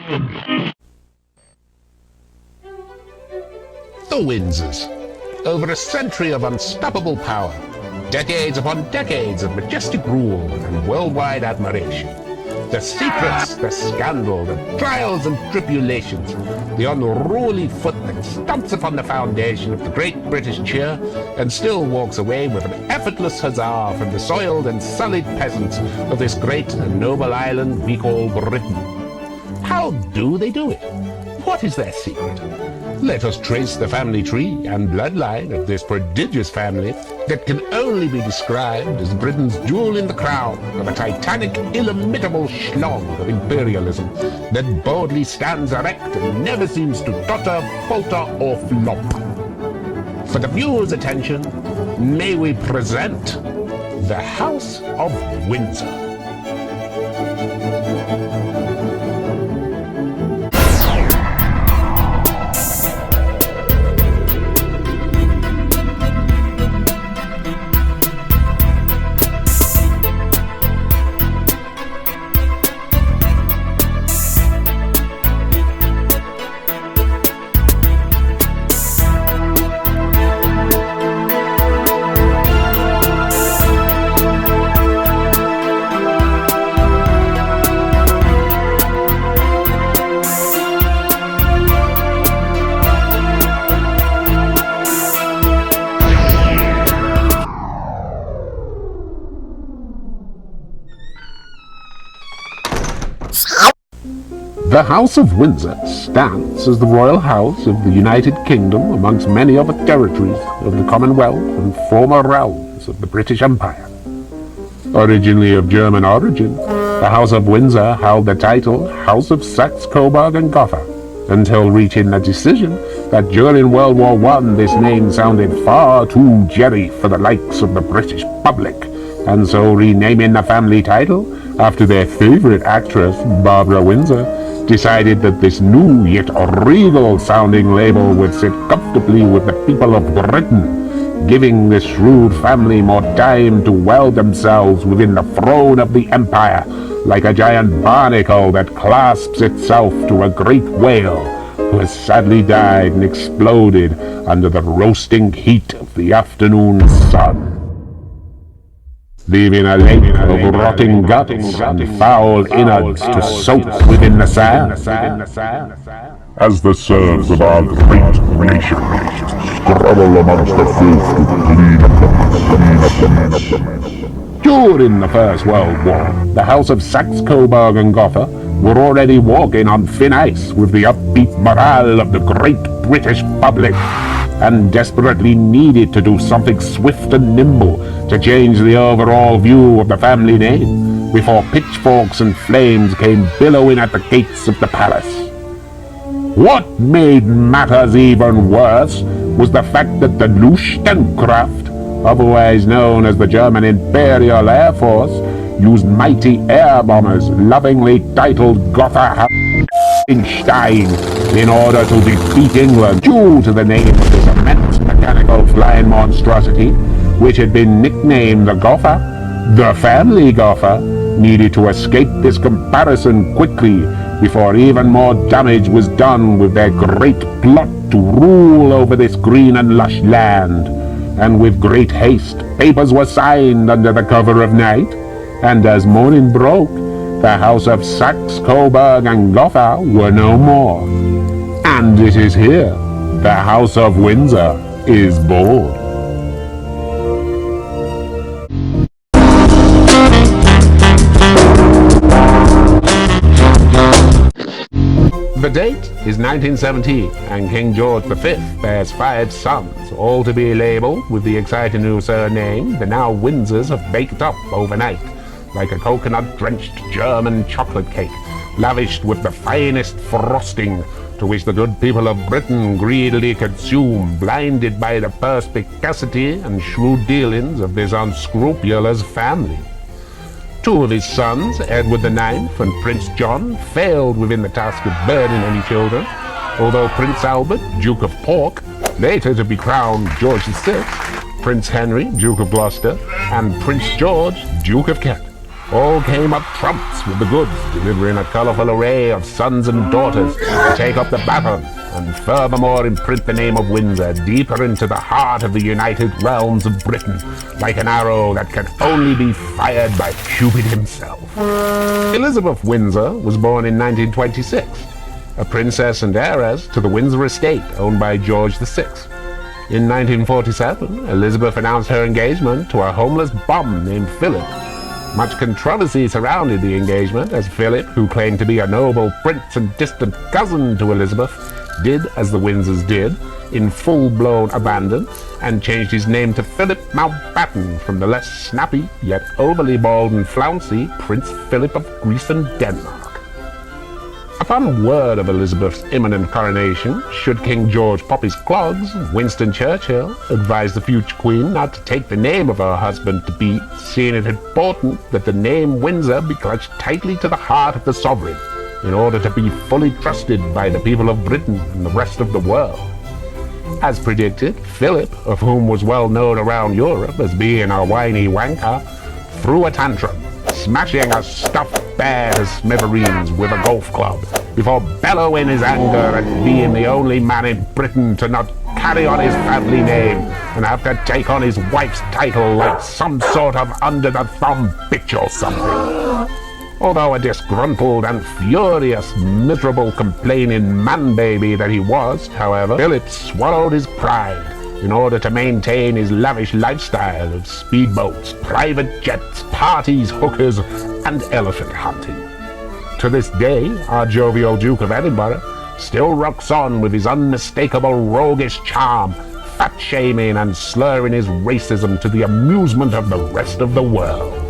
The Windsors. Over a century of unstoppable power, decades upon decades of majestic rule and worldwide admiration. The secrets, the scandal, the trials and tribulations, the unruly foot that stomps upon the foundation of the great British cheer and still walks away with an effortless huzzah from the soiled and sullied peasants of this great and noble island we call Britain. How do they do it? What is their secret? Let us trace the family tree and bloodline of this prodigious family that can only be described as Britain's jewel in the crown of a titanic, illimitable schlong of imperialism that boldly stands erect and never seems to totter, falter, or flop. For the viewer's attention, may we present the House of Windsor. The House of Windsor stands as the royal house of the United Kingdom amongst many other territories of the Commonwealth and former realms of the British Empire. Originally of German origin, the House of Windsor held the title House of Saxe, Coburg and Gotha, until reaching the decision that during World War I this name sounded far too jerry for the likes of the British public, and so renaming the family title after their favourite actress, Barbara Windsor, decided that this new yet regal-sounding label would sit comfortably with the people of Britain, giving this shrewd family more time to weld themselves within the throne of the empire, like a giant barnacle that clasps itself to a great whale who has sadly died and exploded under the roasting heat of the afternoon sun, leaving a lake of rotting guts and foul innards to soak within the sand. As the serfs of our great nation struggle amongst the filth to clean up the mess. During the First World War, the House of Saxe, Coburg and Gotha were already walking on thin ice with the upbeat morale of the great British public, and desperately needed to do something swift and nimble to change the overall view of the family name before pitchforks and flames came billowing at the gates of the palace. What made matters even worse was the fact that the Luftwaffe, otherwise known as the German Imperial Air Force, used mighty air bombers lovingly titled Gotha Stein in order to defeat England, due to the name of this immense mechanical flying monstrosity, which had been nicknamed the Gotha. The family Gotha needed to escape this comparison quickly before even more damage was done with their great plot to rule over this green and lush land. And with great haste, papers were signed under the cover of night, and as morning broke, the House of Saxe, Coburg and Gotha were no more. And it is here the House of Windsor is born. The date is 1917, and King George V bears 5 sons, all to be labelled with the exciting new surname the now Windsors have baked up overnight, like a coconut-drenched German chocolate cake, lavished with the finest frosting, to which the good people of Britain greedily consume, blinded by the perspicacity and shrewd dealings of this unscrupulous family. 2 of his sons, Edward IX and Prince John, failed within the task of burning any children, although Prince Albert, Duke of Cork, later to be crowned George VI, Prince Henry, Duke of Gloucester, and Prince George, Duke of Kent, All came up trumps with the goods, delivering a colourful array of sons and daughters to take up the baton, and furthermore imprint the name of Windsor deeper into the heart of the united realms of Britain, like an arrow that can only be fired by Cupid himself. Elizabeth Windsor was born in 1926, a princess and heiress to the Windsor estate owned by George VI. In 1947, Elizabeth announced her engagement to a homeless bum named Philip. Much controversy surrounded the engagement, as Philip, who claimed to be a noble prince and distant cousin to Elizabeth, did as the Windsors did, in full-blown abandon, and changed his name to Philip Mountbatten from the less snappy, yet overly bold and flouncy Prince Philip of Greece and Denmark. Upon word of Elizabeth's imminent coronation, should King George pop his clogs, Winston Churchill advised the future queen not to take the name of her husband to be, seeing it important that the name Windsor be clutched tightly to the heart of the sovereign, in order to be fully trusted by the people of Britain and the rest of the world. As predicted, Philip, of whom was well known around Europe as being a whiny wanker, threw a tantrum, smashing a stuffed bear to smithereens with a golf club, before bellowing his anger at being the only man in Britain to not carry on his family name and have to take on his wife's title like some sort of under-the-thumb bitch or something. Although a disgruntled and furious, miserable, complaining man-baby that he was, however, Philip swallowed his pride in order to maintain his lavish lifestyle of speedboats, private jets, parties, hookers, and elephant hunting. To this day, our jovial Duke of Edinburgh still rocks on with his unmistakable roguish charm, fat-shaming and slurring his racism to the amusement of the rest of the world.